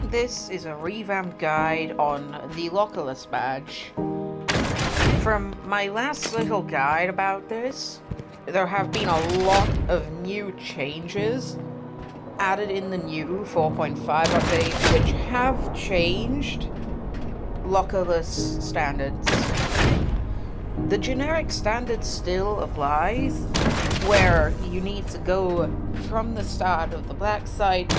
This is a revamped guide on the lockerless badge. From my last little guide about this, there have been a lot of new changes added in the new 4.5 update, which have changed lockerless standards. The generic standard still applies, where you need to go from the start of the black site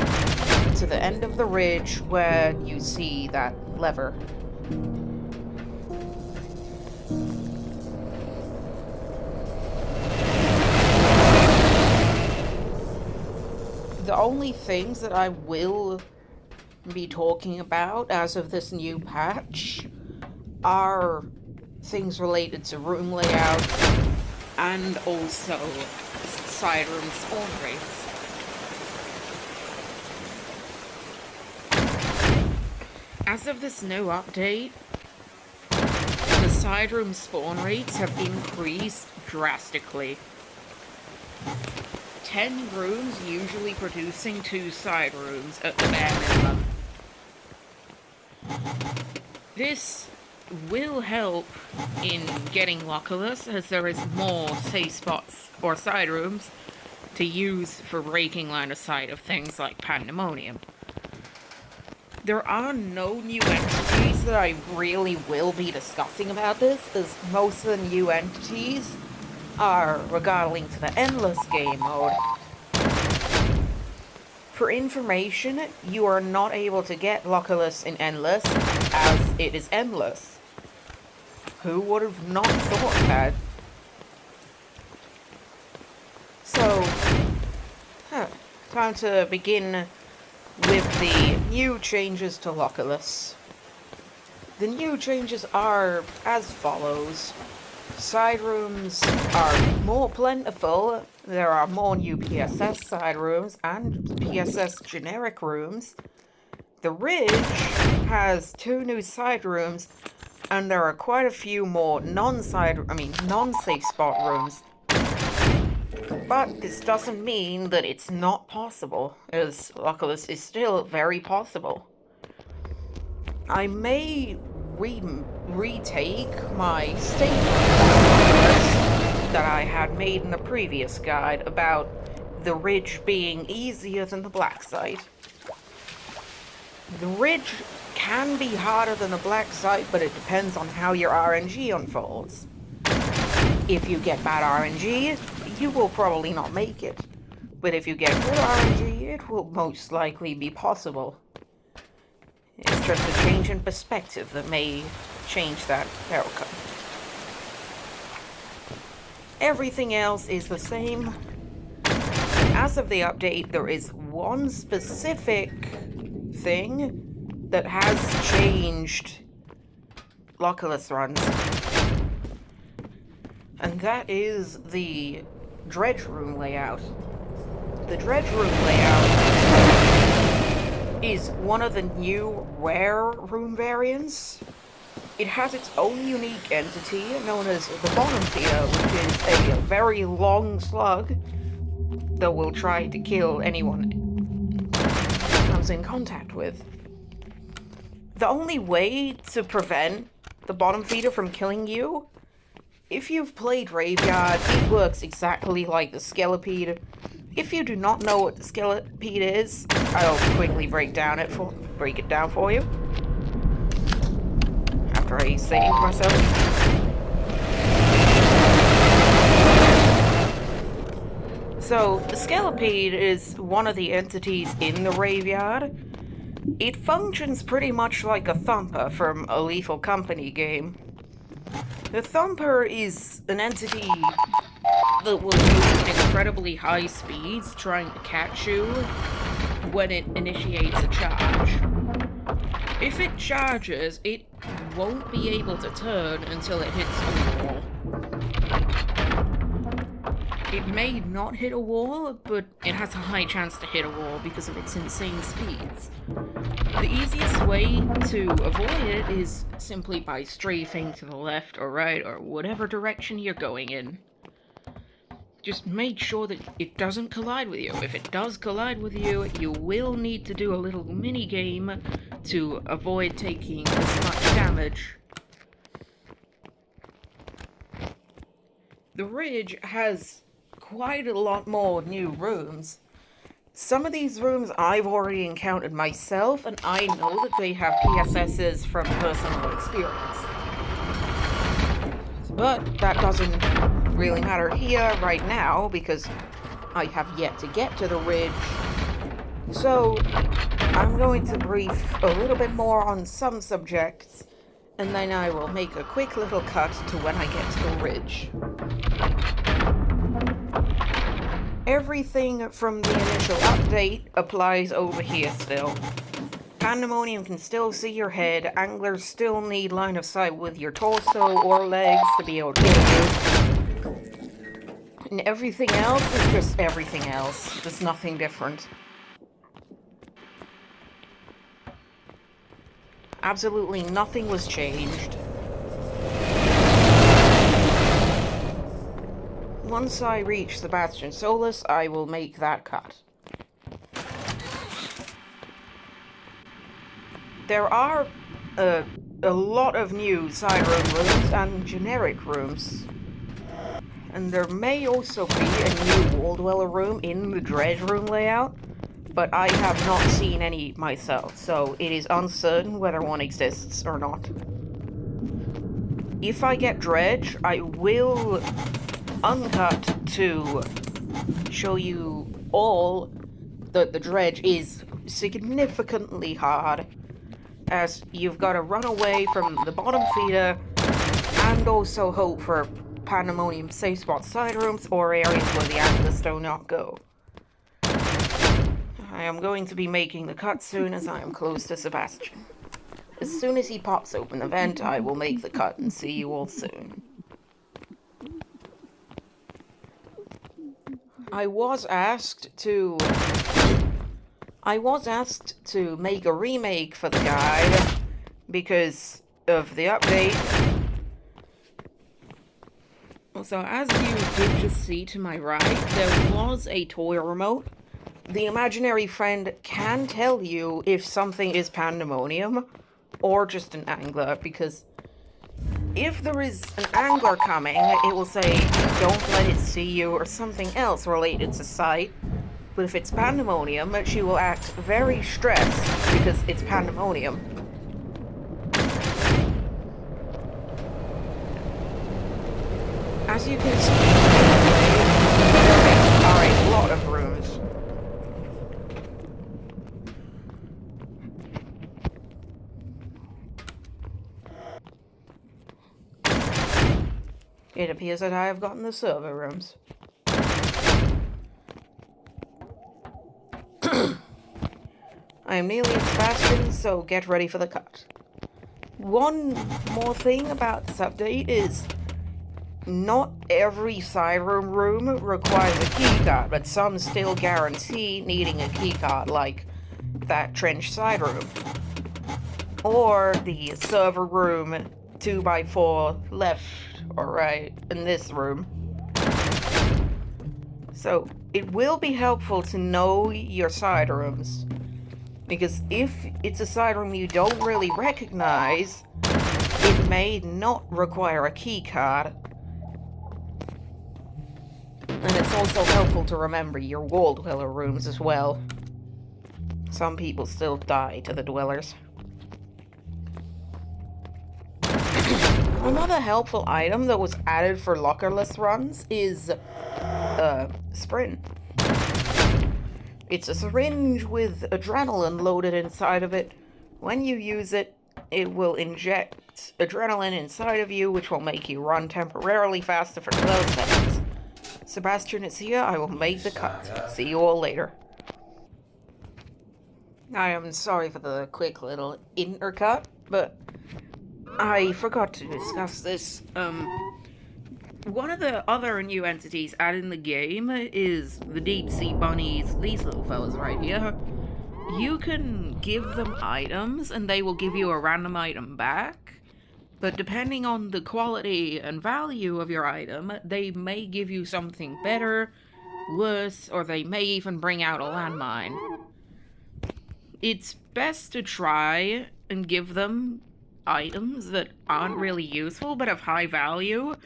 to the end of the ridge where you see that lever. The only things that I will be talking about as of this new patch are things related to room layouts and also side room spawn rates. As of this new update, the side room spawn rates have increased drastically. 10 rooms usually producing 2 side rooms at the bare minimum. This will help in getting lockerless, as there is more safe spots or side rooms to use for breaking line of sight of things like pandemonium. There are no new entities that I really will be discussing about this, as most of the new entities are regarding to the endless game mode. For information, you are not able to get lockerless in endless, as it is endless. Who would have not thought that? So, time to begin with the new changes to lockerless. The new changes are as follows. Side rooms are more plentiful. There are more new PSS side rooms and PSS generic rooms. The ridge has 2 new side rooms, and there are quite a few more non-safe spot rooms. But this doesn't mean that it's not possible, as lockerless is still very possible. I may retake my statement that I had made in the previous guide about the ridge being easier than the black site. The ridge can be harder than the black site, but it depends on how your RNG unfolds. If you get bad RNG, you will probably not make it. But if you get good RNG, it will most likely be possible. It's just a change in perspective that may change that outcome. Everything else is the same. As of the update, there is one specific thing that has changed lockerless runs. And that is the dredge room layout. The dredge room layout is one of the new rare room variants. It has its own unique entity known as the bottom feeder, which is a very long slug that will try to kill anyone it comes in contact with. The only way to prevent the bottom feeder from killing you, if you've played Graveyard, it works exactly like the Skelepede. If you do not know what the Skelepede is, I'll quickly break it down for you. After I save myself. So, the Skelepede is one of the entities in the Graveyard. It functions pretty much like a Thumper from a Lethal Company game. The Thumper is an entity that will move at incredibly high speeds trying to catch you when it initiates a charge. If it charges, it won't be able to turn until it hits a wall. It may not hit a wall, but it has a high chance to hit a wall because of its insane speeds. The easiest way to avoid it is simply by strafing to the left or right or whatever direction you're going in. just make sure that it doesn't collide with you. If it does collide with you, you will need to do a little mini game to avoid taking as much damage. The Ridge has quite a lot more new rooms. Some of these rooms I've already encountered myself, and I know that they have PSSs from personal experience. But that doesn't really matter here right now, because I have yet to get to the Ridge. So, I'm going to brief a little bit more on some subjects, and then I will make a quick little cut to when I get to the Ridge. Everything from the initial update applies over here still. Pandemonium can still see your head, anglers still need line of sight with your torso or legs to be able to kill you. And everything else is just everything else. There's nothing different. Absolutely nothing was changed. Once I reach Sebastian Solus, I will make that cut. There are a lot of new side room rooms and generic rooms. And there may also be a new Wall Dweller room in the Dredge room layout, but I have not seen any myself, so it is uncertain whether one exists or not. If I get Dredge, I will uncut to show you all that the Dredge is significantly hard, as you've got to run away from the bottom feeder and also hope for Pandemonium safe spot side rooms or areas where the anglers do not go. I am going to be making the cut soon as I am close to Sebastian. As soon as he pops open the vent, I will make the cut and see you all soon. I was asked to make a remake for the guide because of the update. So as you did just see to my right, there was a toy remote. The imaginary friend can tell you if something is Pandemonium or just an angler, because if there is an angler coming, it will say, don't let it see you, or something else related to sight. But if it's Pandemonium, she will act very stressed because it's Pandemonium. As you can see, there are a lot of rooms. It appears that I have gotten the server rooms. I am nearly at Sebastian, so get ready for the cut. One more thing about this update is not every side room requires a keycard, but some still guarantee needing a keycard, like that trench side room. Or the server room 2x4 left or right in this room. So it will be helpful to know your side rooms, because if it's a side room you don't really recognize, it may not require a key card. And it's also helpful to remember your Wall Dweller rooms as well. Some people still die to the Dwellers. Another helpful item that was added for lockerless runs is Sprint. It's a syringe with adrenaline loaded inside of it. When you use it, it will inject adrenaline inside of you, which will make you run temporarily faster for 12 seconds. Sebastian is here. I will make the cut. See you all later. I am sorry for the quick little intercut, but I forgot to discuss this. One of the other new entities added in the game is the deep sea bunnies, these little fellas right here. You can give them items and they will give you a random item back. But depending on the quality and value of your item, they may give you something better, worse, or they may even bring out a landmine. It's best to try and give them items that aren't really useful but have high value.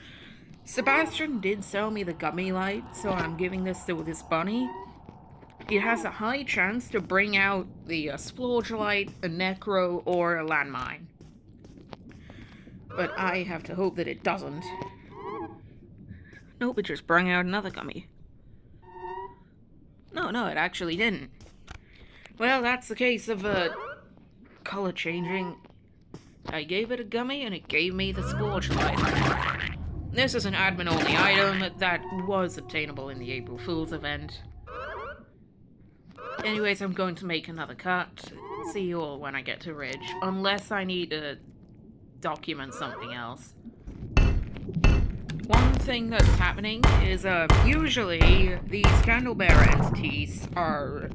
Sebastian did sell me the gummy light, so I'm giving this to this bunny. It has a high chance to bring out the splorge light, a necro, or a landmine. But I have to hope that it doesn't. Nope, it just brought out another gummy. No, it actually didn't. Well, that's the case of color changing. I gave it a gummy and it gave me the splorge light. This is an admin-only item that was obtainable in the April Fool's event. Anyways, I'm going to make another cut. See you all when I get to Ridge. Unless I need to document something else. One thing that's happening is, usually these candlebearer entities are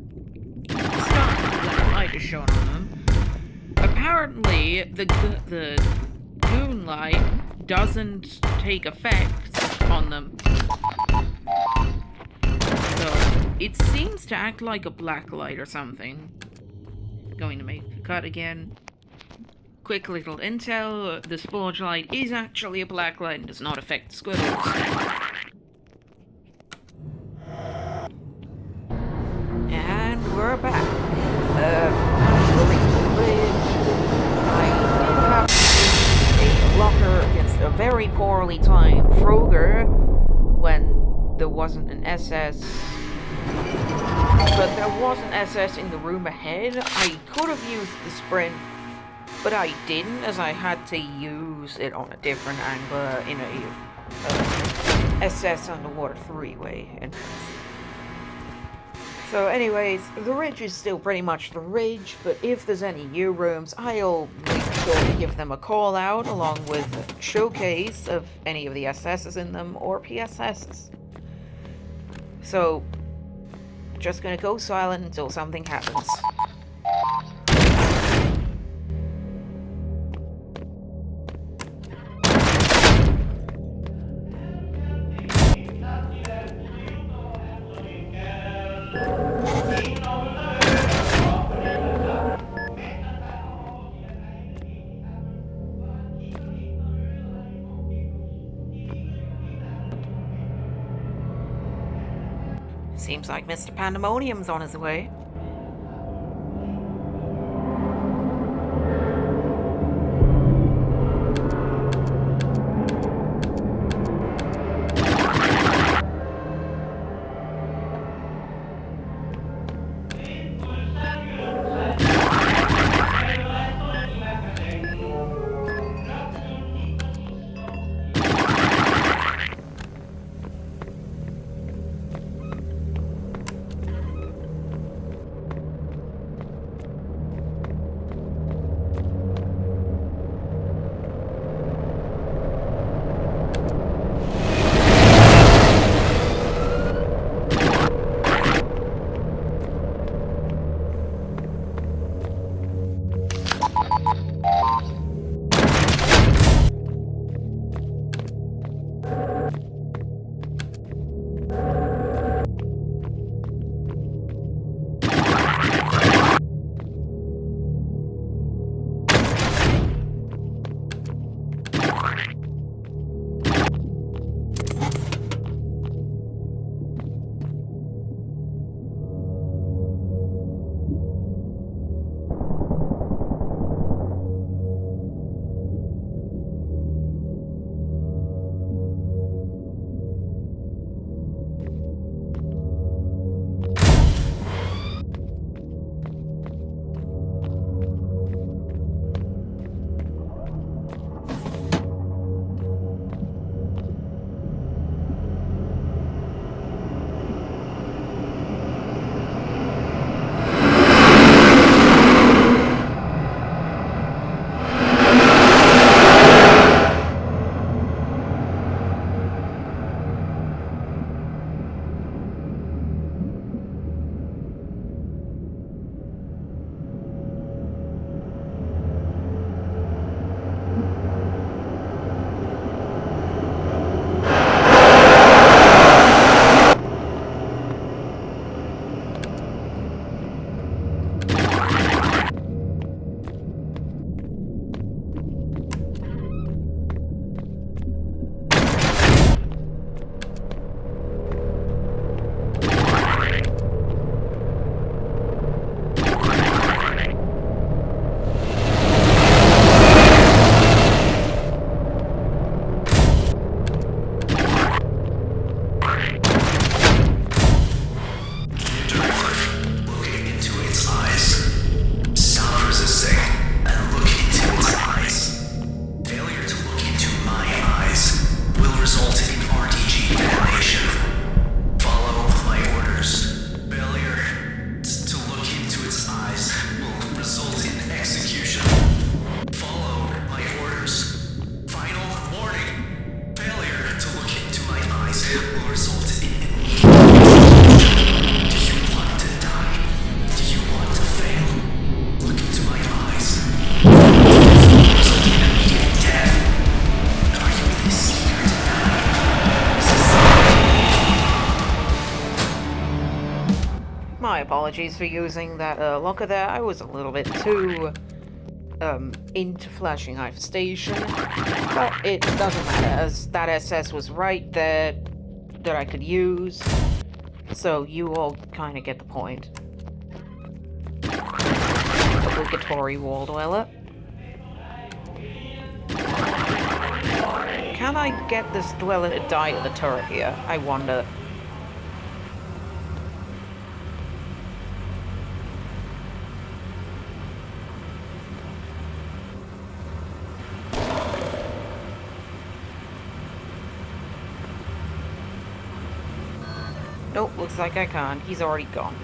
stunned when the light is shown on them. Apparently, the goon light doesn't take effect on them. So, it seems to act like a black light or something. Going to make the cut again. Quick little intel, the splorge light is actually a black light and does not affect squiggles. And we're back. I did have to a locker against a very poorly timed Frogger when there wasn't an SS. But there was an SS in the room ahead. I could have used the sprint, but I didn't, as I had to use it on a different angle in a SS underwater three-way entrance. So anyways, the Ridge is still pretty much the Ridge, but if there's any new rooms, I'll make sure to give them a call out along with a showcase of any of the SS's in them or PSS's. So, just gonna go silent until something happens. Seems like Mr. Pandemonium's on his way. will result in immediate. Do you want to die? Do you want to fail? Look into my eyes. This will result in immediate death. Are you this eager to die? My apologies for using that locker there. I was a little bit too into flashing infestation, but it doesn't matter, as that SS was right there that I could use, so you all kind of get the point. Obligatory wall dweller. Can I get this dweller to die at the turret here? I wonder. Nope, looks like I can't. He's already gone.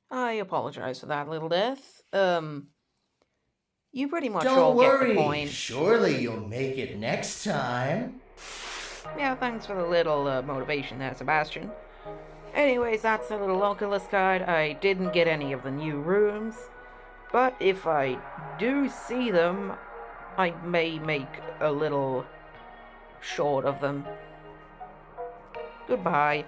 I apologize for that little death. You pretty much all Don't get the worry, point. surely you'll make it next time. Yeah, thanks for the little motivation there, Sebastian. Anyways, that's the little lockerless guide. I didn't get any of the new rooms, but if I do see them, I may make a little short of them. Goodbye.